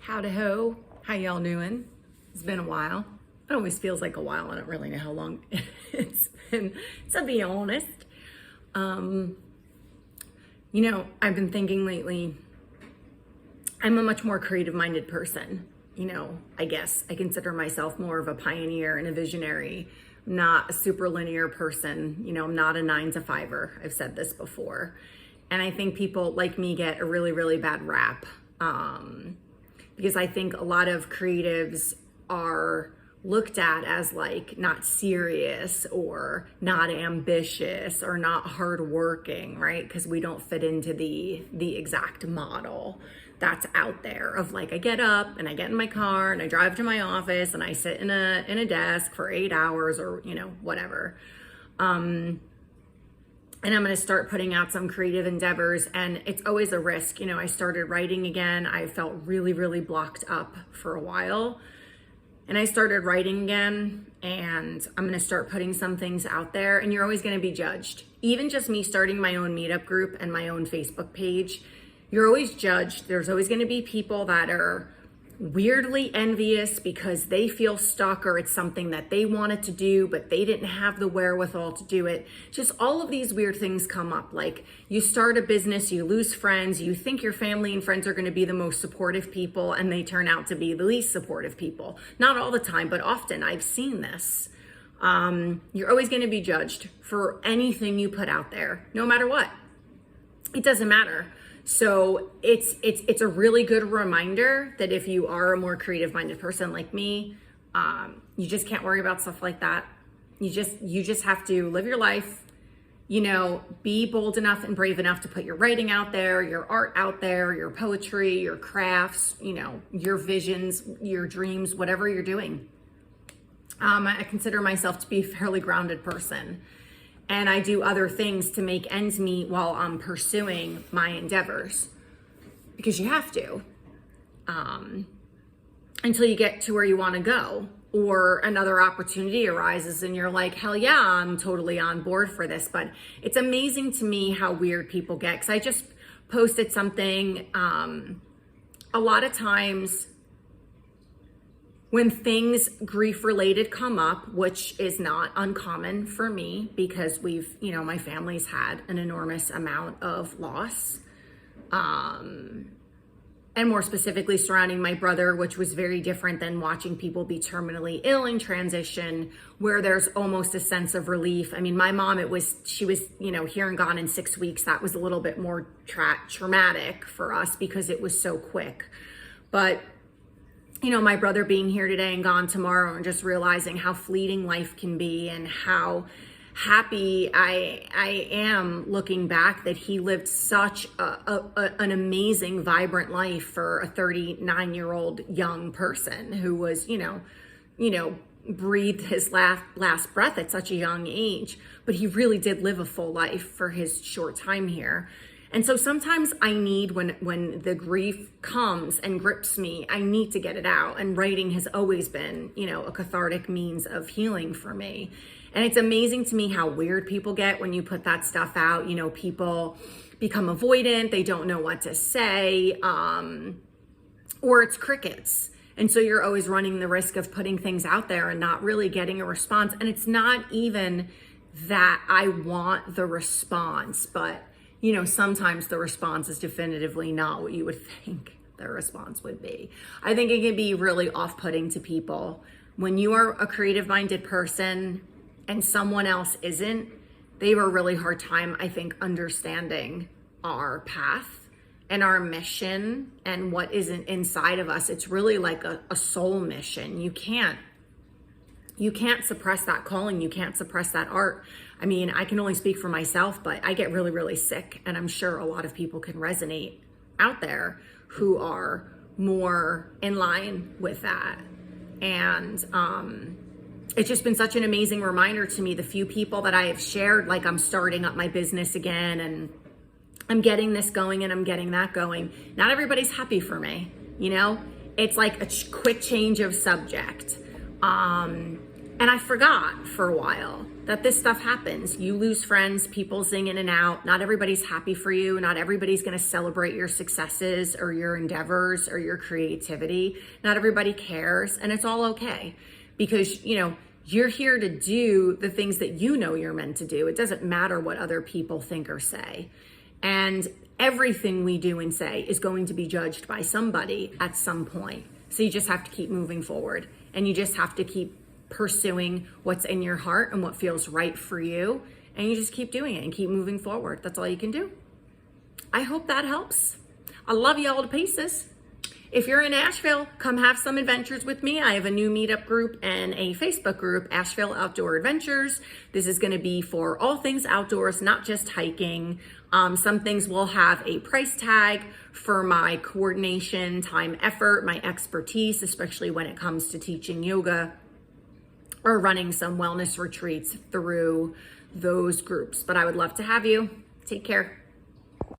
Howdy ho, how y'all doing? It's been a while. It always feels like a while. I don't really know how long it's been, to be honest. I've been thinking lately, I'm a much more creative-minded person. I guess I consider myself more of a pioneer and a visionary, not a super linear person. I'm not a 9-to-5er. I've said this before. And I think people like me get a really, really bad rap. Because I think a lot of creatives are looked at as like not serious or not ambitious or not hardworking, right? Because we don't fit into the exact model that's out there of like, I get up and I get in my car and I drive to my office and I sit in a desk for 8 hours or whatever. And I'm going to start putting out some creative endeavors, and it's always a risk. I started writing again. I felt really, really blocked up for a while, and I started writing again, and I'm going to start putting some things out there, and you're always going to be judged. Even just me starting my own meetup group and my own Facebook page, you're always judged. There's always going to be people that are weirdly envious because they feel stuck or it's something that they wanted to do, but they didn't have the wherewithal to do it. Just all of these weird things come up. Like you start a business, you lose friends, you think your family and friends are going to be the most supportive people, and they turn out to be the least supportive people. Not all the time, but often I've seen this. You're always going to be judged for anything you put out there, no matter what. It doesn't matter. So it's a really good reminder that if you are a more creative-minded person like me, you just can't worry about stuff like that. You just have to live your life, be bold enough and brave enough to put your writing out there, your art out there, your poetry, your crafts, your visions, your dreams, whatever you're doing. I consider myself to be a fairly grounded person. And I do other things to make ends meet while I'm pursuing my endeavors, because you have to, until you get to where you want to go, or another opportunity arises and you're like, hell yeah, I'm totally on board for this. But it's amazing to me how weird people get, because I just posted something. A lot of times when things grief related come up, which is not uncommon for me because my family's had an enormous amount of loss. And more specifically surrounding my brother, which was very different than watching people be terminally ill in transition, where there's almost a sense of relief. I mean, my mom, she was here and gone in 6 weeks. That was a little bit more traumatic for us because it was so quick. But my brother being here today and gone tomorrow, and just realizing how fleeting life can be and how happy I am looking back that he lived such an amazing, vibrant life for a 39-year-old young person who was, breathed his last breath at such a young age. But he really did live a full life for his short time here. And so sometimes I need, when the grief comes and grips me, I need to get it out. And writing has always been, a cathartic means of healing for me. And it's amazing to me how weird people get when you put that stuff out. People become avoidant. They don't know what to say, or it's crickets. And so you're always running the risk of putting things out there and not really getting a response. And it's not even that I want the response, but sometimes the response is definitively not what you would think the response would be. I think it can be really off-putting to people when you are a creative-minded person and someone else isn't. They have a really hard time, I think, understanding our path and our mission and what isn't inside of us. It's really like a soul mission. You can't suppress that calling. You can't suppress that art. I mean, I can only speak for myself, but I get really, really sick. And I'm sure a lot of people can resonate out there who are more in line with that. And it's just been such an amazing reminder to me, the few people that I have shared, like I'm starting up my business again and I'm getting this going and I'm getting that going. Not everybody's happy for me. It's like a quick change of subject. And I forgot for a while that this stuff happens. You lose friends, people zing in and out. Not everybody's happy for you. Not everybody's going to celebrate your successes or your endeavors or your creativity. Not everybody cares, and it's all okay because, you're here to do the things that you know you're meant to do. It doesn't matter what other people think or say. And everything we do and say is going to be judged by somebody at some point. So you just have to keep moving forward, and you just have to keep pursuing what's in your heart and what feels right for you. And you just keep doing it and keep moving forward. That's all you can do. I hope that helps. I love you all to pieces. If you're in Asheville, come have some adventures with me. I have a new meetup group and a Facebook group, Asheville Outdoor Adventures. This is going to be for all things outdoors, not just hiking. Some things will have a price tag for my coordination, time, effort, my expertise, especially when it comes to teaching yoga or running some wellness retreats through those groups. But I would love to have you. Take care.